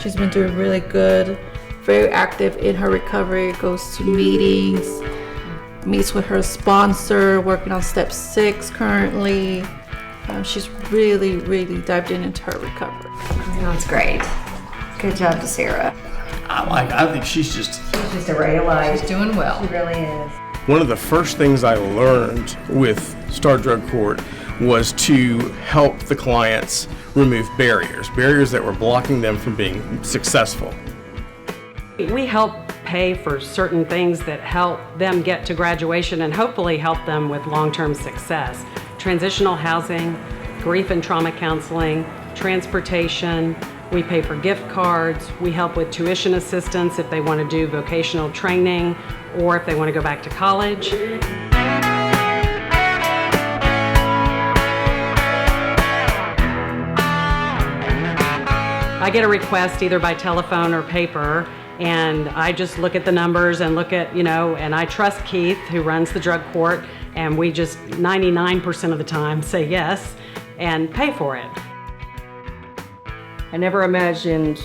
She's been doing really good, very active in her recovery, goes to meetings, meets with her sponsor, working on step 6 currently. She's really, really dived into her recovery. That's great. Good job to Sarah. I think she's just a ray of light. She's doing well. She really is. one of the first things I learned with Star Drug Court was to help the clients remove barriers that were blocking them from being successful. We help pay for certain things that help them get to graduation and hopefully help them with long-term success. Transitional housing, grief and trauma counseling, transportation. We pay for gift cards. We help with tuition assistance if they want to do vocational training or if they want to go back to college. I get a request either by telephone or paper, and I just look at the numbers and look at, and I trust Keith, who runs the drug court, and we just 99% of the time say yes and pay for it. I never imagined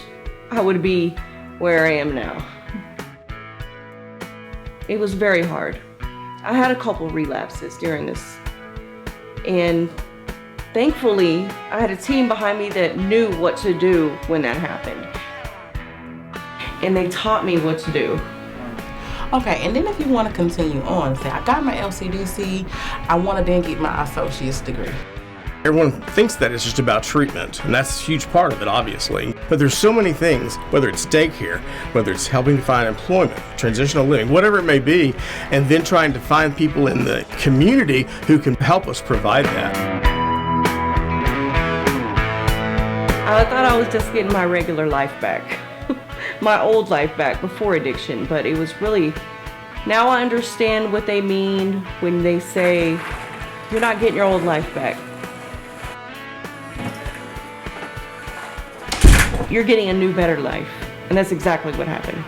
I would be where I am now. It was very hard. I had a couple relapses during this, and thankfully, I had a team behind me that knew what to do when that happened. And they taught me what to do. Okay, and then if you want to continue on, say, I got my LCDC, I want to then get my associate's degree. Everyone thinks that it's just about treatment, and that's a huge part of it, obviously. But there's so many things, whether it's daycare, whether it's helping to find employment, transitional living, whatever it may be, and then trying to find people in the community who can help us provide that. I thought I was just getting my regular life back, my old life back before addiction, but it was really, now I understand what they mean when they say, you're not getting your old life back. You're getting a new, better life. And that's exactly what happened.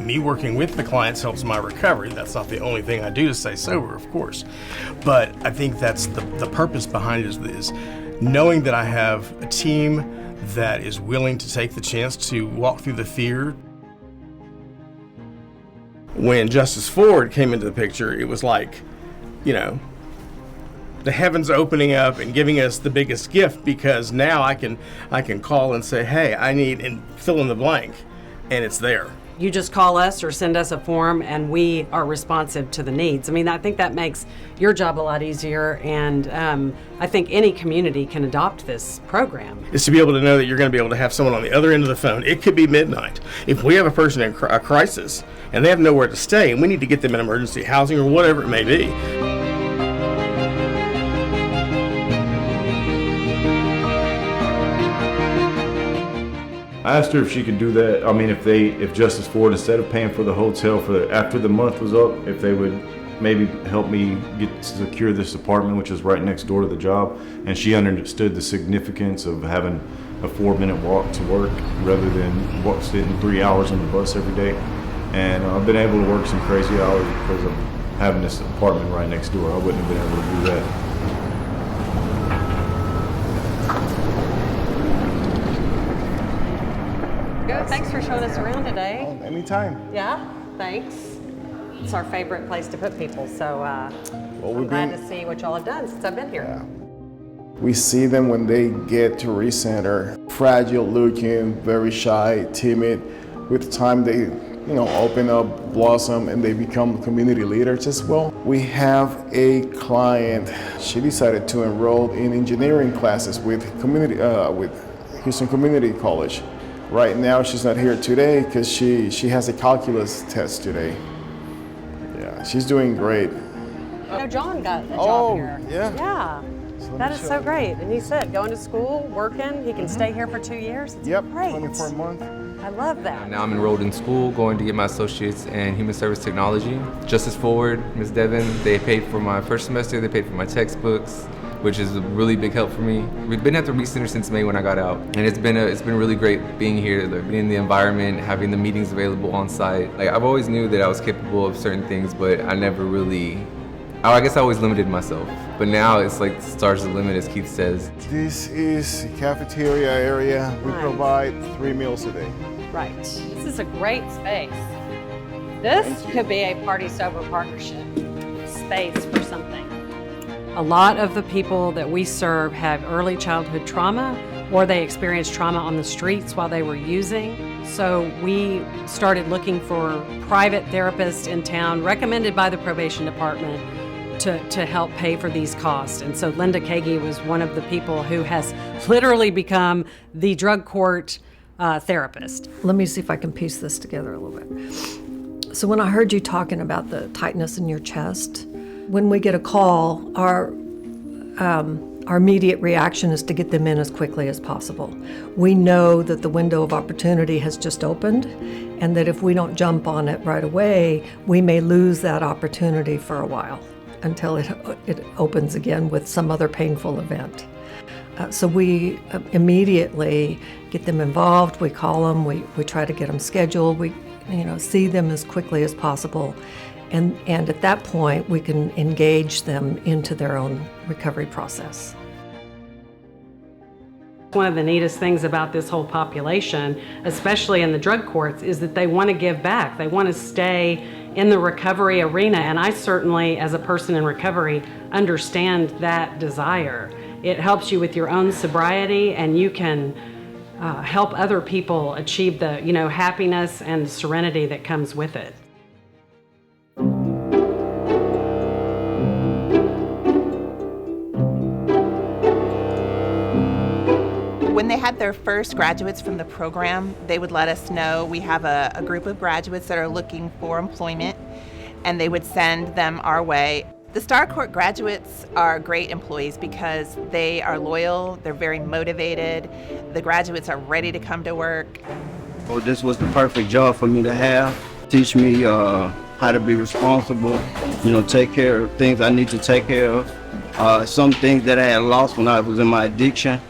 Me working with the clients helps my recovery. That's not the only thing I do to stay sober, of course. But I think that's the purpose behind it is knowing that I have a team that is willing to take the chance to walk through the fear. When Justice Forward came into the picture, it was like, the heavens opening up and giving us the biggest gift, because now I can call and say, hey, I need, and fill in the blank, and it's there. You just call us or send us a form and we are responsive to the needs. I think that makes your job a lot easier, and I think any community can adopt this program. Is to be able to know that you're going to be able to have someone on the other end of the phone. It could be midnight. If we have a person in a crisis and they have nowhere to stay and we need to get them in emergency housing or whatever it may be. I asked her if she could do that. If Justice Forward, instead of paying for the hotel after the month was up, if they would maybe help me secure this apartment, which is right next door to the job. And she understood the significance of having a 4-minute walk to work rather than sitting 3 hours on the bus every day. And I've been able to work some crazy hours because of having this apartment right next door. I wouldn't have been able to do that. Thanks for showing us around today. Oh, anytime. Yeah, thanks. It's our favorite place to put people, so I'm glad to see what y'all have done since I've been here. Yeah. We see them when they get to recenter, fragile looking, very shy, timid. With time they open up, blossom, and they become community leaders as well. We have a client, she decided to enroll in engineering classes with Houston Community College. Right now, she's not here today because she has a calculus test today. Yeah, she's doing great. John got a job here. Yeah. Yeah, that is so great. And he said, going to school, working, he can stay here for 2 years. It's great. 24 a month. I love that. Now I'm enrolled in school, going to get my associates in human service technology. Justice Forward, Ms. Devon, they paid for my first semester, they paid for my textbooks, which is a really big help for me. We've been at the Reese Center since May when I got out, and it's been really great being here, being in the environment, having the meetings available on site. Like, I've always knew that I was capable of certain things, but I never really, I guess I always limited myself. But now it's like the stars the limit, as Keith says. This is the cafeteria area. We provide 3 meals a day. Right. This is a great space. This could be a Party Sober partnership space for something. A lot of the people that we serve have early childhood trauma, or they experienced trauma on the streets while they were using. So we started looking for private therapists in town, recommended by the probation department, to help pay for these costs. And so Linda Kagi was one of the people who has literally become the drug court therapist. Let me see if I can piece this together a little bit. So when I heard you talking about the tightness in your chest, when we get a call, our immediate reaction is to get them in as quickly as possible. We know that the window of opportunity has just opened, and that if we don't jump on it right away, we may lose that opportunity for a while until it opens again with some other painful event. So we immediately get them involved. We call them. We try to get them scheduled. We see them as quickly as possible. And at that point, we can engage them into their own recovery process. One of the neatest things about this whole population, especially in the drug courts, is that they want to give back. They want to stay in the recovery arena, and I certainly, as a person in recovery, understand that desire. It helps you with your own sobriety, and you can help other people achieve the happiness and serenity that comes with it. When they had their first graduates from the program, they would let us know. We have a group of graduates that are looking for employment, and they would send them our way. The Star Court graduates are great employees because they are loyal, they're very motivated, the graduates are ready to come to work. Well, this was the perfect job for me to have. Teach me how to be responsible, take care of things I need to take care of. Some things that I had lost when I was in my addiction.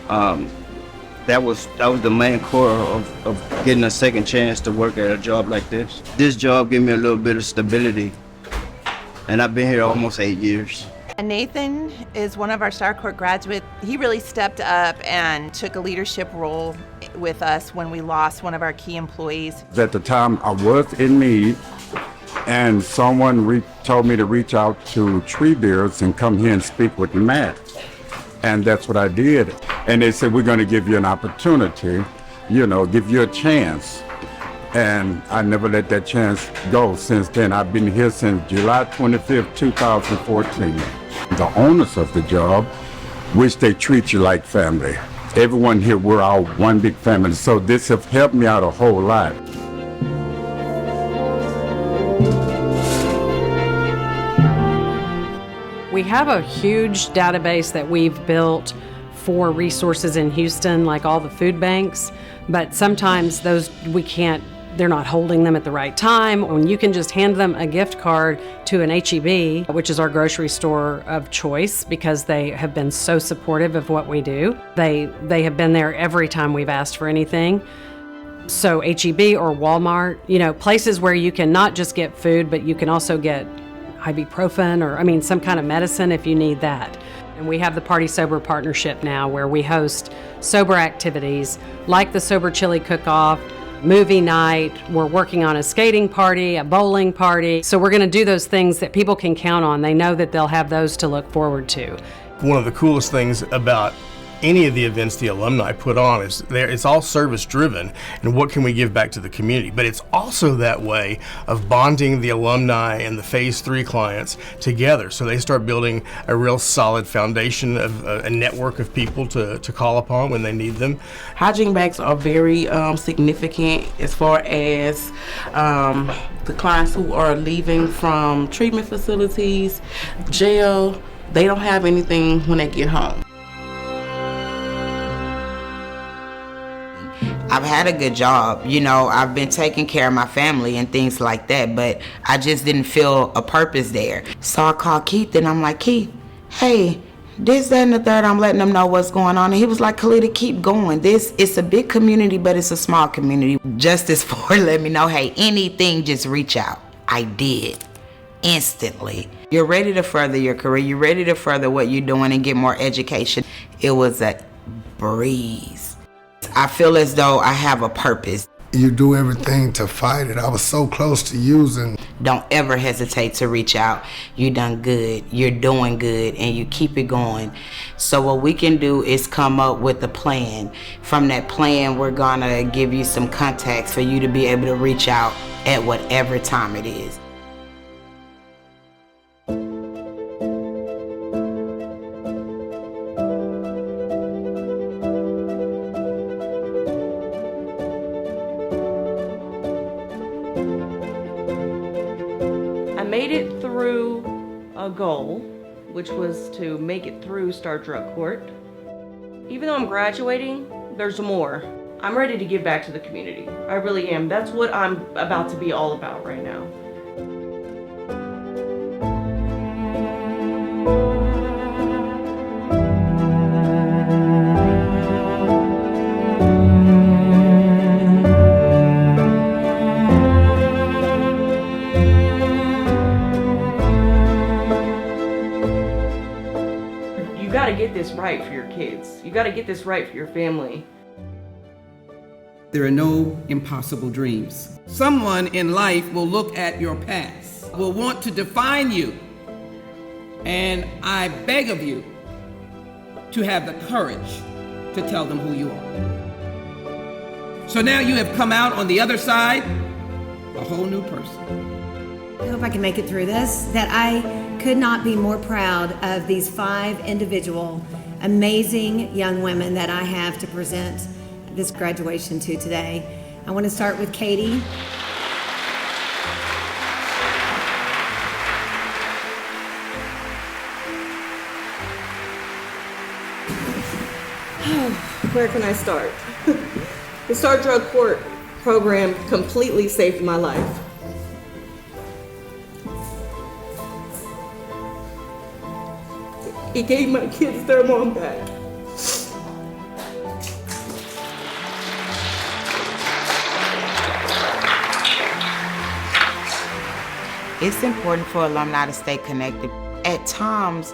That was the main core of getting a second chance to work at a job like this. This job gave me a little bit of stability, and I've been here almost 8 years. And Nathan is one of our Star Court graduates. He really stepped up and took a leadership role with us when we lost one of our key employees. At the time, I was in need, and someone told me to reach out to Treebeards and come here and speak with Matt. And that's what I did. And they said, we're going to give you an opportunity, give you a chance. And I never let that chance go since then. I've been here since July 25th, 2014. The owners of the job wish they treat you like family. Everyone here, we're all one big family. So this has helped me out a whole lot. We have a huge database that we've built for resources in Houston, like all the food banks, but sometimes those they're not holding them at the right time. When you can just hand them a gift card to an H-E-B, which is our grocery store of choice, because they have been so supportive of what we do. They have been there every time we've asked for anything. So H-E-B or Walmart, places where you can not just get food, but you can also get ibuprofen or some kind of medicine if you need that. And we have the Party Sober partnership now, where we host sober activities like the Sober Chili Cook-Off, movie night. We're working on a skating party, a bowling party. So we're going to do those things that people can count on. They know that they'll have those to look forward to. One of the coolest things about any of the events the alumni put on is it's all service driven and what can we give back to the community, but it's also that way of bonding the alumni and the phase 3 clients together, so they start building a real solid foundation of a network of people to call upon when they need them. Hygiene bags are very significant as far as the clients who are leaving from treatment facilities, jail. They don't have anything when they get home. I've had a good job, I've been taking care of my family and things like that, but I just didn't feel a purpose there. So I called Keith and I'm like, Keith, hey, this, that, and the third. I'm letting them know what's going on. And he was like, Kalita, keep going. It's a big community, but it's a small community. Justice Ford let me know, hey, anything, just reach out. I did. Instantly. You're ready to further your career. You're ready to further what you're doing and get more education. It was a breeze. I feel as though I have a purpose. You do everything to fight it. I was so close to using. Don't ever hesitate to reach out. You done good. You're doing good, and you keep it going. So what we can do is come up with a plan. From that plan, we're gonna give you some contacts for you to be able to reach out at whatever time it is. Made it through a goal, which was to make it through Star Drug Court. Even though I'm graduating, there's more. I'm ready to give back to the community. I really am. That's what I'm about to be all about right now. You gotta get this right for your kids. You gotta get this right for your family. There are no impossible dreams. Someone in life will look at your past, will want to define you. And I beg of you to have the courage to tell them who you are. So now you have come out on the other side, a whole new person. I hope I can make it through this, that I could not be more proud of these 5 individual, amazing young women that I have to present this graduation to today. I want to start with Katie. Where can I start? The Star Drug Court program completely saved my life. It gave my kids their mom back. It's important for alumni to stay connected. At times,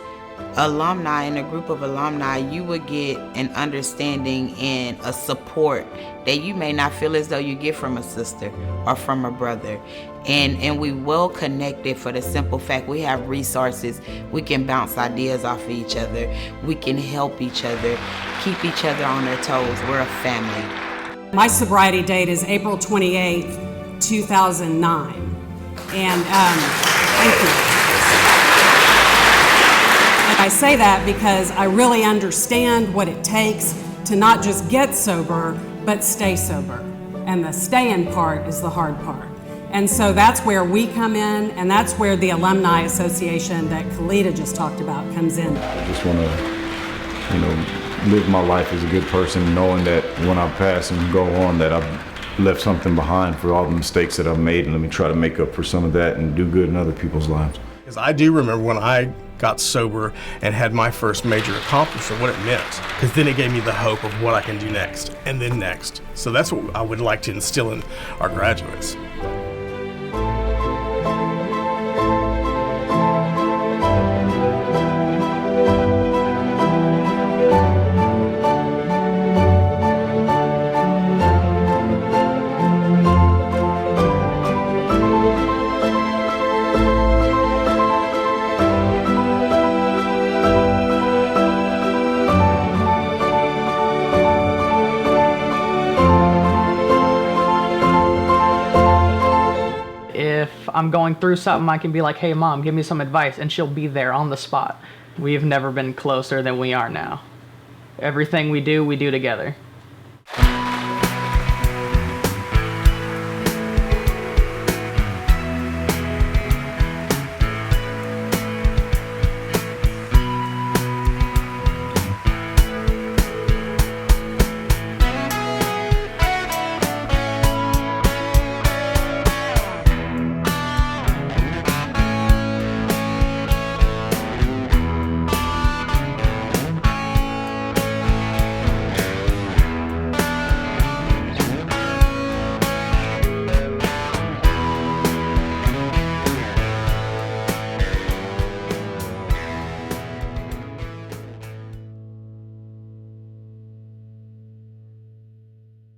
alumni, in a group of alumni, you would get an understanding and a support that you may not feel as though you get from a sister or from a brother. And we well connected for the simple fact we have resources. We can bounce ideas off of each other. We can help each other, keep each other on their toes. We're a family. My sobriety date is April 28th, 2009. And thank you. And I say that because I really understand what it takes to not just get sober, but stay sober. And the staying part is the hard part. And so that's where we come in, and that's where the Alumni Association that Kalita just talked about comes in. I just want to, live my life as a good person, knowing that when I pass and go on, that I've left something behind for all the mistakes that I've made, and let me try to make up for some of that and do good in other people's lives. Because I do remember when I got sober and had my first major accomplishment, what it meant. Because then it gave me the hope of what I can do next, and then next. So that's what I would like to instill in our graduates. I'm going through something, I can be like, hey mom, give me some advice, and she'll be there on the spot. We've never been closer than we are now. Everything we do together.